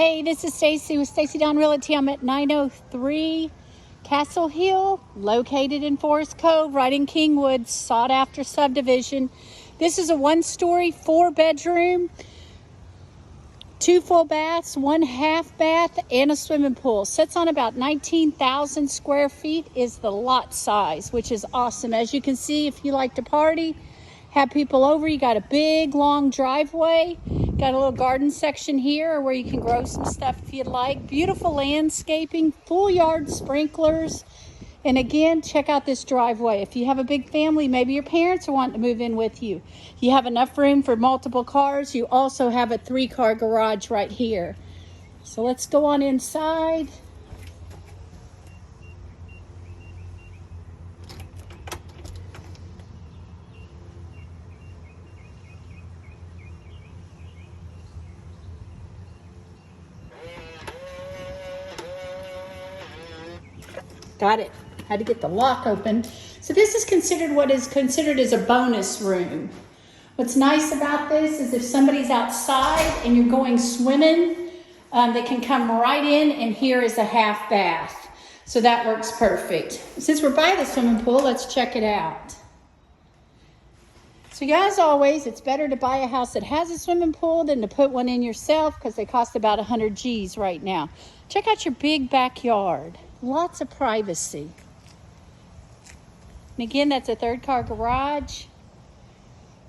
Hey, this is Stacey with Stacey Dawn Realty. I'm at 903 Castle Hill, located in Forest Cove, right in Kingwood, sought after subdivision. This is a 1-story, 4-bedroom, 2 full baths, 1 half bath, and a swimming pool. Sits on about 19,000 square feet is the lot size, which is awesome. As you can see, if you like to party, have people over, you got a big, long driveway. Got a little garden section here where you can grow some stuff if you'd like. Beautiful landscaping, full yard sprinklers. And again, check out this driveway. If you have a big family, maybe your parents are wanting to move in with you. You have enough room for multiple cars. You also have a 3-car garage right here. So let's go on inside. Got it. Had to get the lock open. So this is considered what is considered as a bonus room. What's nice about this is if somebody's outside and you're going swimming, they can come right in, and here is a half bath. So that works perfect. Since we're by the swimming pool, let's check it out. So as always, it's better to buy a house that has a swimming pool than to put one in yourself, because they cost about 100 G's right now. Check out your big backyard. Lots of privacy. And again, that's a 3rd-car garage.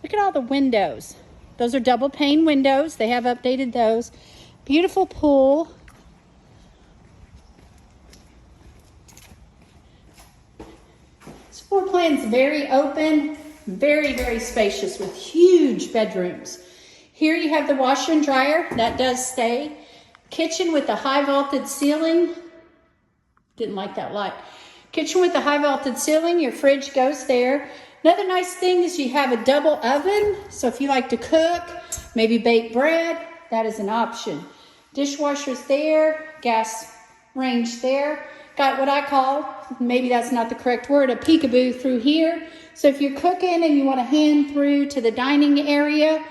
Look at all the windows. Those are double pane windows. They have updated those. Beautiful pool. This floor plan is very open, very, very spacious with huge bedrooms. Here you have the washer and dryer. That does stay. Kitchen with a high vaulted ceiling. Didn't like that light. Kitchen with a high vaulted ceiling. Your fridge goes there. Another nice thing is you have a double oven. So if you like to cook, maybe bake bread, that is an option. Dishwasher's there. Gas range there. Got what I call, maybe that's not the correct word, a peekaboo through here. So if you're cooking and you want to hand through to the dining area,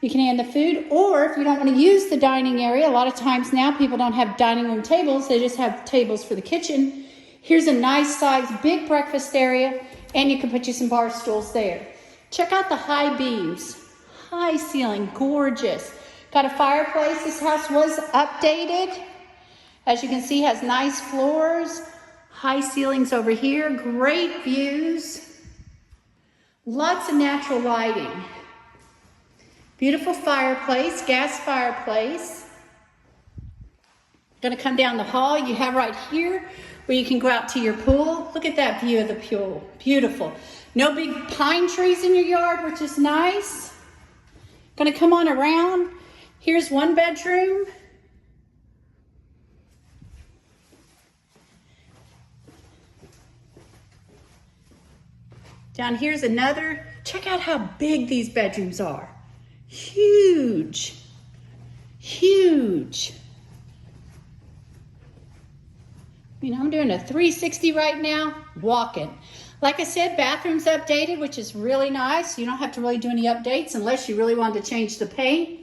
you can hand the food. Or if you don't want to use the dining area, a lot of times now people don't have dining room tables. They just have tables for the kitchen. Here's a nice size, big breakfast area, and you can put you some bar stools there. Check out the high beams, high ceiling, gorgeous. Got a fireplace. This house was updated. As you can see, has nice floors, high ceilings over here, great views, lots of natural lighting. Beautiful fireplace, gas fireplace. Gonna come down the hall you have right here where you can go out to your pool. Look at that view of the pool, beautiful. No big pine trees in your yard, which is nice. Gonna come on around. Here's 1 bedroom. Down here's another. Check out how big these bedrooms are. Huge, huge. You know, I'm doing a 360 right now, walking. Like I said, bathroom's updated, which is really nice. You don't have to really do any updates unless you really wanted to change the paint.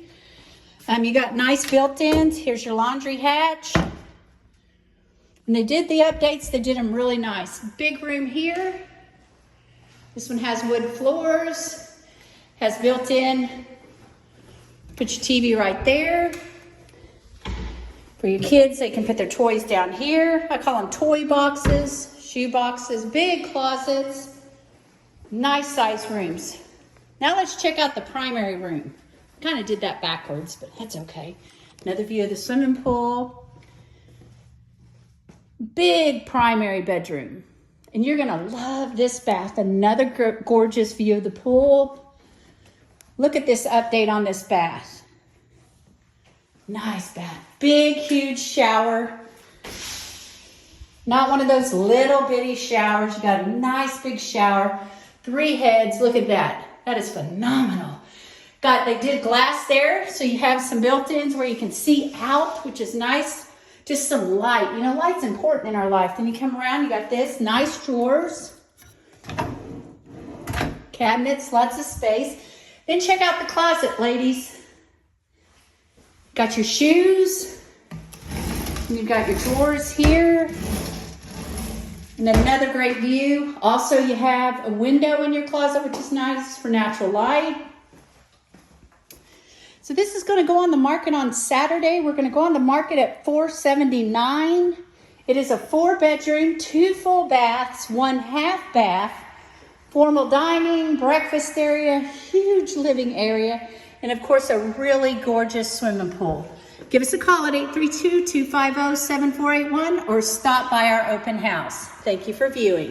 You got nice built-ins. Here's your laundry hatch. When they did the updates, they did them really nice. Big room here. This one has wood floors, has built-in. Put your TV right there. For your kids, they can put their toys down here. I call them toy boxes, shoe boxes, big closets, nice size rooms. Now let's check out the primary room. Kind of did that backwards, but that's okay. Another view of the swimming pool. Big primary bedroom. And you're gonna love this bath. Another gorgeous view of the pool. Look at this update on this bath. Nice bath. Big, huge shower. Not one of those little bitty showers. You got a nice big shower. 3 heads. Look at that. That is phenomenal. They did glass there, so you have some built-ins where you can see out, which is nice. Just some light. You know, light's important in our life. Then you come around, you got this. Nice drawers. Cabinets, lots of space. Then check out the closet, ladies. Got your shoes, And you've got your drawers here. And another great view. Also, you have a window in your closet, which is nice for natural light. So this is going to go on the market on Saturday. We're going to go on the market at $479. It is a 4-bedroom, 2 full baths, 1 half bath, formal dining, breakfast area, huge living area, and of course a really gorgeous swimming pool. Give us a call at 832-250-7481 or stop by our open house. Thank you for viewing.